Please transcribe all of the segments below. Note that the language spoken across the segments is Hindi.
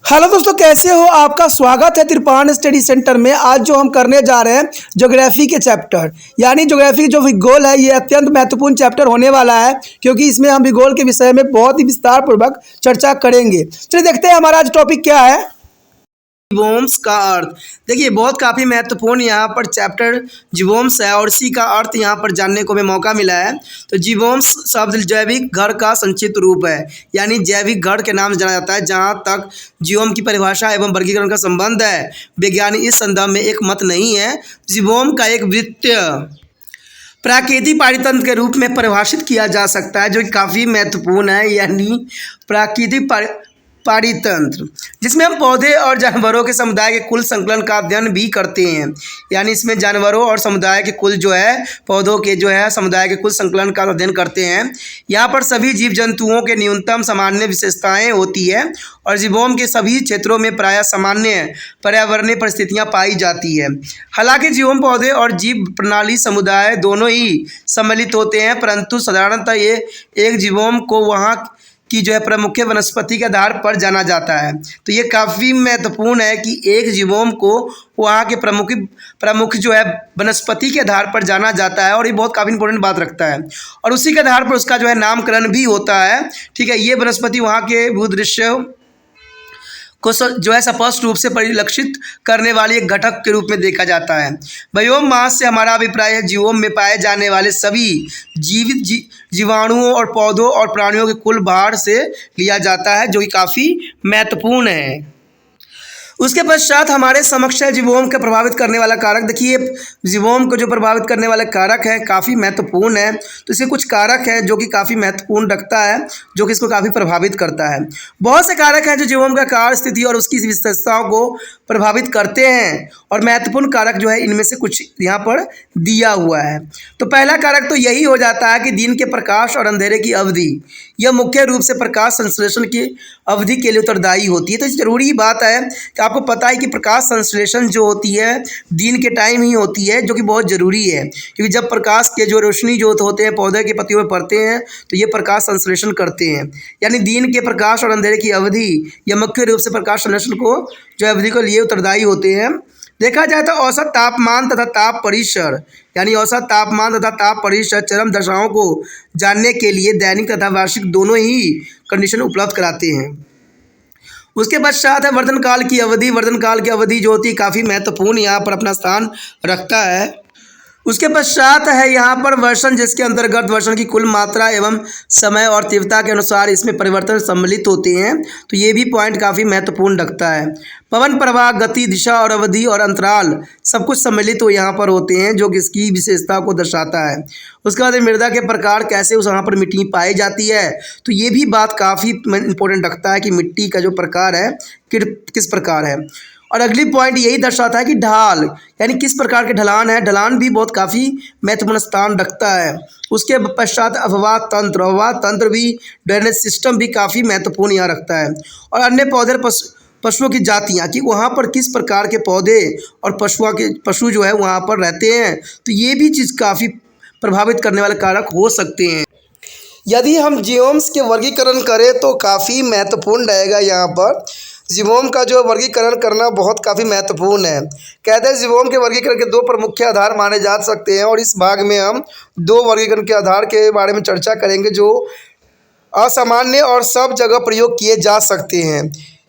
हेलो दोस्तों, कैसे हो? आपका स्वागत है त्रिपान स्टडी सेंटर में। आज जो हम करने जा रहे हैं ज्योग्राफी के चैप्टर, यानी ज्योग्राफी जो भूगोल है, ये अत्यंत महत्वपूर्ण चैप्टर होने वाला है, क्योंकि इसमें हम भूगोल के विषय में बहुत ही विस्तार पूर्वक चर्चा करेंगे। चलिए देखते हैं हमारा आज टॉपिक क्या है। जीवोम्स का अर्थ। देखिए, बहुत काफ़ी महत्वपूर्ण यहाँ पर चैप्टर जीवोम्स है और इसी का अर्थ यहाँ पर जानने को हमें मौका मिला है। तो जीवोम्स शब्द जैविक घर का संक्षिप्त रूप है, यानी जैविक घर के नाम से जाना जाता है। जहाँ तक जीवोम की परिभाषा एवं वर्गीकरण का संबंध है, वैज्ञानिक इस संदर्भ में एक मत नहीं है। जीवोम का एक वृत्तीय प्राकृतिक पारितंत्र के रूप में परिभाषित किया जा सकता है, जो कि काफ़ी महत्वपूर्ण है। यानी प्राकृतिक पारितंत्र, जिसमें हम पौधे और जानवरों के समुदाय के कुल संकलन का अध्ययन भी करते हैं। यानी इसमें जानवरों और समुदाय के कुल जो है, पौधों के जो है समुदाय के कुल संकलन का अध्ययन करते हैं। यहाँ पर सभी जीव जंतुओं के न्यूनतम सामान्य विशेषताएं होती है और जीवोम के सभी क्षेत्रों में प्रायः सामान्य पर्यावरणीय परिस्थितियाँ पाई जाती है। हालांकि जीवोम पौधे और जीव प्रणाली समुदाय दोनों ही सम्मिलित होते हैं, परंतु साधारणतः ये एक जीवोम को वहाँ की जो है प्रमुख वनस्पति के आधार पर जाना जाता है। तो ये काफ़ी महत्वपूर्ण है कि एक जीवोम को वहाँ के प्रमुख जो है वनस्पति के आधार पर जाना जाता है, और ये बहुत काफ़ी इंपॉर्टेंट बात रखता है। और उसी के आधार पर उसका जो है नामकरण भी होता है। ठीक है, ये वनस्पति वहाँ के भूदृश्य को जो है स्पष्ट रूप से परिलक्षित करने वाली एक घटक के रूप में देखा जाता है। बायोम मास से हमारा अभिप्राय है जीवों में पाए जाने वाले सभी जीवित जीवाणुओं और पौधों और प्राणियों के कुल भार से लिया जाता है, जो कि काफ़ी महत्वपूर्ण है। उसके पश्चात हमारे समक्ष है जीवोम को प्रभावित करने वाला कारक। देखिए, जीवोम को जो प्रभावित करने वाले कारक है काफ़ी महत्वपूर्ण है। तो इसके कुछ कारक हैं जो कि काफ़ी महत्वपूर्ण रखता है, जो कि इसको काफ़ी प्रभावित करता है। बहुत से कारक हैं जो जीवोम का आकार, स्थिति और उसकी विशेषताओं को प्रभावित करते हैं, और महत्वपूर्ण कारक जो है इनमें से कुछ यहाँ पर दिया हुआ है। तो पहला कारक तो यही हो जाता है कि दिन के प्रकाश और अंधेरे की अवधि, यह मुख्य रूप से प्रकाश संश्लेषण की अवधि के लिए उत्तरदायी होती है। तो ज़रूरी बात है कि आपको पता है कि प्रकाश संश्लेषण जो होती है दिन के टाइम ही होती है, जो कि बहुत ज़रूरी है, क्योंकि जब प्रकाश के जो रोशनी जो होते हैं पौधे के पत्तियों में पड़ते हैं तो ये प्रकाश संश्लेषण करते हैं। यानी दिन के प्रकाश और अंधेरे की अवधि, यह मुख्य रूप से प्रकाश संश्लेषण को जो अवधि को लिए उत्तरदायी होते हैं। देखा जाए तो औसत तापमान तथा ताप परिसर, यानी औसत तापमान तथा ताप परिसर चरम दशाओं को जानने के लिए दैनिक तथा वार्षिक दोनों ही कंडीशन उपलब्ध कराते हैं। उसके पश्चात है वर्धन काल की अवधि। वर्धन काल की अवधि जो होती है काफ़ी महत्वपूर्ण यहाँ पर अपना स्थान रखता है। उसके पश्चात है यहाँ पर वर्षण, जिसके अंतर्गत वर्षण की कुल मात्रा एवं समय और तीव्रता के अनुसार इसमें परिवर्तन सम्मिलित होते हैं। तो ये भी पॉइंट काफ़ी महत्वपूर्ण रखता है। पवन प्रवाह, गति, दिशा और अवधि और अंतराल सब कुछ सम्मिलित हो यहाँ पर होते हैं, जो कि इसकी विशेषता को दर्शाता है। उसके बाद मृदा के प्रकार, कैसे उस यहाँ पर मिट्टी पाई जाती है, तो ये भी बात काफ़ी इंपॉर्टेंट रखता है कि मिट्टी का जो प्रकार है किस प्रकार है। और अगली पॉइंट यही दर्शाता है कि ढाल, यानी किस प्रकार के ढलान है। ढलान भी बहुत काफ़ी महत्वपूर्ण स्थान रखता है। उसके पश्चात अफवाह तंत्र भी, ड्रेनेज सिस्टम भी काफ़ी महत्वपूर्ण यहाँ रखता है। और अन्य पौधे पशुओं की जातियाँ, कि वहाँ पर किस प्रकार के पौधे और पशु जो है वहाँ पर रहते हैं, तो ये भी चीज़ काफ़ी प्रभावित करने वाले कारक हो सकते हैं। यदि हम जीवोम्स के वर्गीकरण करें तो काफ़ी महत्वपूर्ण रहेगा। यहाँ पर जीवोम का जो वर्गीकरण करना बहुत काफ़ी महत्वपूर्ण है। कहते हैं जीवोम के वर्गीकरण के दो प्रमुख आधार माने जा सकते हैं, और इस भाग में हम दो वर्गीकरण के आधार के बारे में चर्चा करेंगे जो असामान्य और सब जगह प्रयोग किए जा सकते हैं।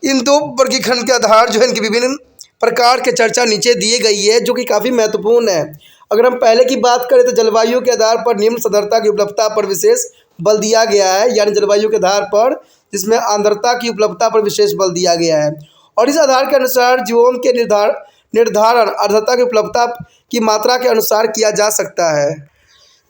इन दो वर्गीकरण के आधार जो है इनके विभिन्न प्रकार के चर्चा नीचे दिए गई है, जो कि काफ़ी महत्वपूर्ण है। अगर हम पहले की बात करें तो जलवायु के आधार पर निम्न सदरता की उपलब्धता पर विशेष बल दिया गया है, यानी जलवायु के आधार पर जिसमें आर्द्रता की उपलब्धता पर विशेष बल दिया गया है। और इस आधार के अनुसार जीवोम के निर्धारण आर्द्रता की उपलब्धता की मात्रा के अनुसार किया जा सकता है।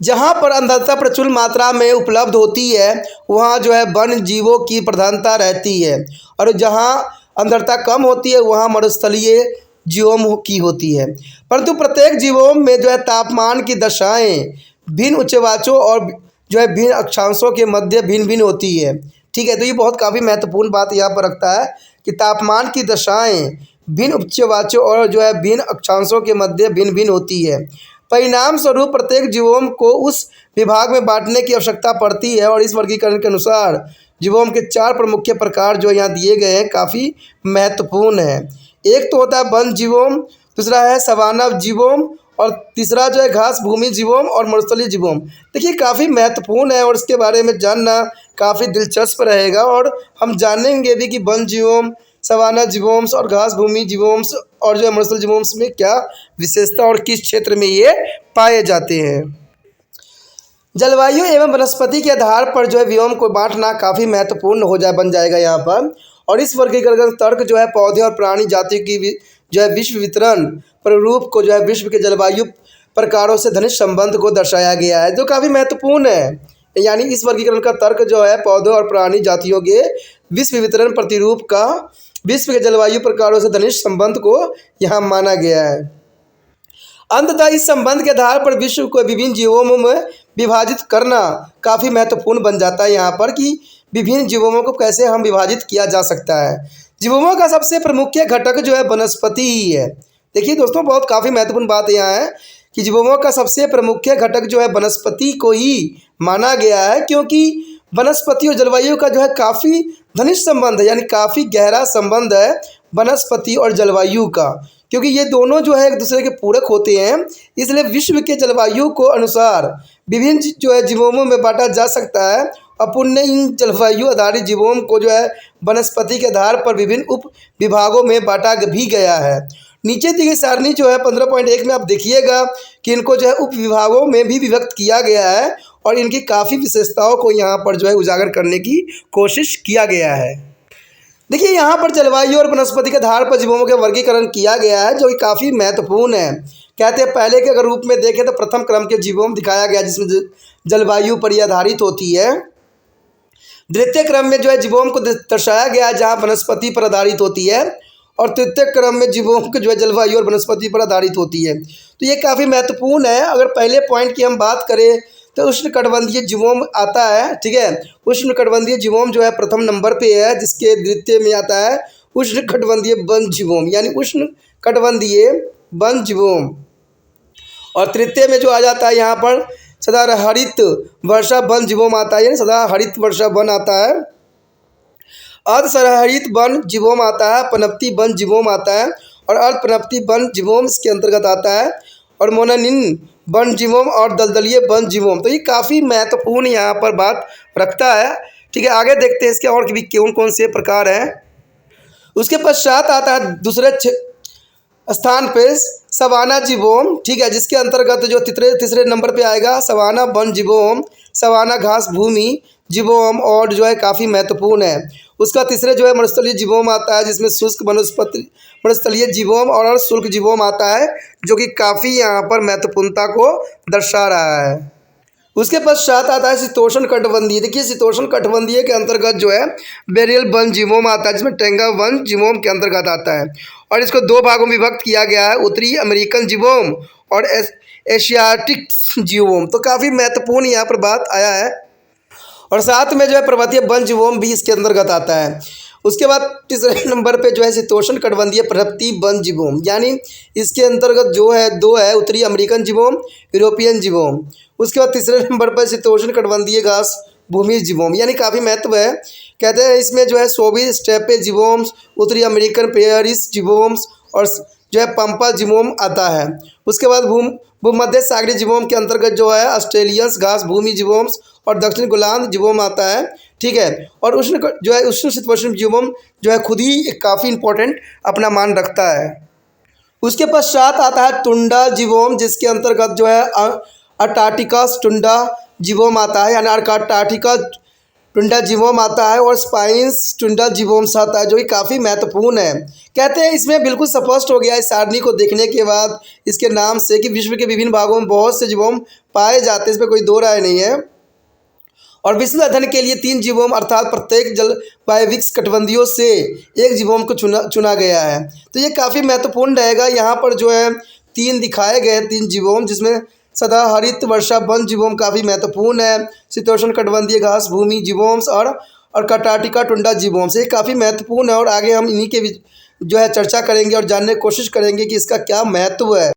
जहाँ पर आर्द्रता प्रचुर मात्रा में उपलब्ध होती है वहाँ जो है वन जीवों की प्रधानता रहती है, और जहाँ आर्द्रता कम होती है वहाँ मरुस्थलीय जीवों की होती है। परंतु प्रत्येक जीवों में जो है तापमान की दशाएं भिन्न उच्चवाचों और जो है भिन्न अक्षांशों के मध्य भिन्न भिन्न होती है। ठीक है, तो ये बहुत काफ़ी महत्वपूर्ण बात यहाँ पर रखता है कि तापमान की दशाएं भिन्न उच्चवाचों और जो है भिन्न अक्षांशों के मध्य भिन्न भिन्न होती है। परिणाम स्वरूप प्रत्येक जीवों को उस विभाग में बांटने की आवश्यकता पड़ती है, और इस वर्गीकरण के अनुसार जीवोम के 4 प्रमुख प्रकार जो यहाँ दिए गए हैं काफ़ी महत्वपूर्ण है। एक तो होता है वन जीवोम, दूसरा है सवाना जीवोम और तीसरा जो है घास भूमि जीवोम और मरुस्थलीय जीवोम। देखिए काफ़ी महत्वपूर्ण है और इसके बारे में जानना काफ़ी दिलचस्प रहेगा और हम जानेंगे भी कि वन जीवोम, सवाना जीवोम्स और घास भूमि जीवोम्स और जो है मरुस्थलीय जीवोम्स में क्या विशेषता और किस क्षेत्र में ये पाए जाते हैं। जलवायु एवं वनस्पति के आधार पर जो है व्योम को बांटना काफ़ी महत्वपूर्ण बन जाएगा यहाँ पर। और इस वर्गीकरण तर्क जो है पौधे और प्राणी जाति की जो है विश्व वितरण प्रारूप को जो है विश्व के जलवायु प्रकारों से घनिष्ठ संबंध को दर्शाया गया है, जो काफ़ी महत्वपूर्ण है। यानी इस वर्गीकरण का तर्क जो है पौधों और प्राणी जातियों के विश्व वितरण प्रतिरूप का विश्व के जलवायु प्रकारों से घनिष्ठ संबंध को यहाँ माना गया है। अंततः इस संबंध के आधार पर विश्व को विभिन्न जीवों में विभाजित करना काफ़ी महत्वपूर्ण बन जाता है यहाँ पर कि विभिन्न जीवों को कैसे हम विभाजित किया जा सकता है। जीवों का सबसे प्रमुख घटक जो है वनस्पति ही है। देखिए दोस्तों बहुत काफ़ी महत्वपूर्ण बात यहाँ है कि जीवों का सबसे प्रमुख घटक जो है वनस्पति को ही माना गया है, क्योंकि वनस्पति और जलवायु का जो है काफ़ी घनिष्ठ संबंध है, यानी काफ़ी गहरा संबंध है वनस्पति और जलवायु का, क्योंकि ये दोनों जो है एक दूसरे के पूरक होते हैं। इसलिए विश्व के जलवायु को अनुसार विभिन्न जो है जीवों में बांटा जा सकता है। अपुण्य इन जलवायु आधारित जीवों को जो है वनस्पति के आधार पर विभिन्न उप विभागों में बांटा भी गया है। नीचे दी गई सारणी जो है 15.1 में आप देखिएगा कि इनको जो है उप विभागों में भी विभक्त किया गया है और इनकी काफ़ी विशेषताओं को यहाँ पर जो है उजागर करने की कोशिश किया गया है। देखिए यहाँ पर जलवायु और वनस्पति के आधार पर जीवों का वर्गीकरण किया गया है, जो कि काफ़ी महत्वपूर्ण है। कहते हैं पहले के अगर रूप में देखें तो प्रथम क्रम के जीवों दिखाया गया जिसमें जलवायु पर आधारित होती है। द्वितीय क्रम में जो है जीवों को दर्शाया गया जहाँ वनस्पति पर आधारित होती है, और तृतीय क्रम में जीवों को जो है जलवायु और वनस्पति पर आधारित होती है। तो ये काफ़ी महत्वपूर्ण है। अगर पहले पॉइंट की हम बात करें तो उष्णकटिबंधीय जीवोम आता है, ठीक है। उष्णकटिबंधीय जीवोम जो है प्रथम नंबर पे है, जिसके द्वितीय में आता है उष्णकटिबंधीय वन जीवोम, यानी उष्णकटिबंधीय वन जीवोम, और तृतीय में जो आ जाता है यहाँ पर सदाहरित वर्षा वन जीवोम आता है, यानी सदाहरित वर्षा वन आता है। अर्धसदाहरित वन जीवोम आता है, पनपती वन जीवोम आता है और अर्धपनपती वन जीवोम इसके अंतर्गत आता है, और मोनानिन वन जीवोम और दलदलीय वन जीवोम। तो ये काफ़ी महत्वपूर्ण यहाँ पर बात रखता है, ठीक है। आगे देखते हैं इसके और भी कौन कौन से प्रकार हैं। उसके पश्चात आता है दूसरे स्थान पे सवाना जीवोम, ठीक है, जिसके अंतर्गत जो तीसरे नंबर पे आएगा सवाना वन जीवोम, सवाना घास भूमि जीवोम, और जो है काफ़ी महत्वपूर्ण है। उसका तीसरे जो है मरुस्थलीय जीवोम आता है, जिसमें शुष्क मरुस्थलीय जीवोम और शुष्क जीवोम आता है, जो कि काफ़ी यहाँ पर महत्वपूर्णता को दर्शा रहा है। उसके पश्चात आता है शीतोष्ण कटिबंधीय। देखिए शीतोष्ण कटिबंधीय के अंतर्गत जो है बेरियल वन जीवोम आता है, जिसमें टेंगा वन जीवोम के अंतर्गत आता है, और इसको दो भागों में विभक्त किया गया है, उत्तरी अमेरिकन जीवोम और एशियाटिक जीवोम। तो काफ़ी महत्वपूर्ण यहाँ पर बात आया है। और साथ में जो है पर्वतीय वन जीवोम भी इसके अंतर्गत आता है। उसके बाद तीसरे नंबर पे जो है शीतोष्ण कटिबंधीय पर्वतीय वन जीवोम, यानी इसके अंतर्गत जो है दो है, उत्तरी अमेरिकन जीवोम, यूरोपियन जीवोम। उसके बाद तीसरे नंबर पर शीतोष्ण कटिबंधीय घास भूमि जीवोम, यानी काफ़ी महत्व है। कहते हैं इसमें जो है सोवी स्टेपे जीवोम्स, उत्तरी अमेरिकन पेरिस जीवोम्स और जो है पंपा जीवोम आता है। उसके बाद भूमध्य सागरीय जीवोम के अंतर्गत जो है ऑस्ट्रेलियंस घास भूमि जीवोम्स और दक्षिण गोलार्ध जीवोम आता है, ठीक है। और उष्ण शीतोष्ण जीवोम जो है खुद ही काफ़ी इंपॉर्टेंट अपना मान रखता है। उसके पश्चात आता है टुंडा जीवोम, जिसके अंतर्गत जो है अंटार्कटिका टुंडा जीवोम आता है, यानी अंटार्कटिका टुंडा जीवोम आता है, और स्पाइंस टुंडा जीवोम्स आता है, जो कि काफ़ी महत्वपूर्ण है। कहते हैं इसमें बिल्कुल स्पष्ट हो गया इस सारणी को देखने के बाद इसके नाम से कि विश्व के विभिन्न भागों में बहुत से जीवोम पाए जाते हैं, इसमें कोई दो राय नहीं है। और विस्तृत अध्ययन के लिए 3 जीवोम अर्थात प्रत्येक जलवायु कटिबंधियों से एक जीवोम को चुना गया है। तो ये काफ़ी महत्वपूर्ण रहेगा। यहाँ पर जो है 3 दिखाए गए 3 जीवोम, जिसमें सदाहरित वर्षा वन जीवोम काफ़ी महत्वपूर्ण है, शीतोष्ण कटिबंधीय घास भूमि जीवोम्स और अंटार्कटिका टुंडा जीवोम्स, ये काफ़ी महत्वपूर्ण है। और आगे हम इन्हीं के जो है चर्चा करेंगे और जानने की कोशिश करेंगे कि इसका क्या महत्व है।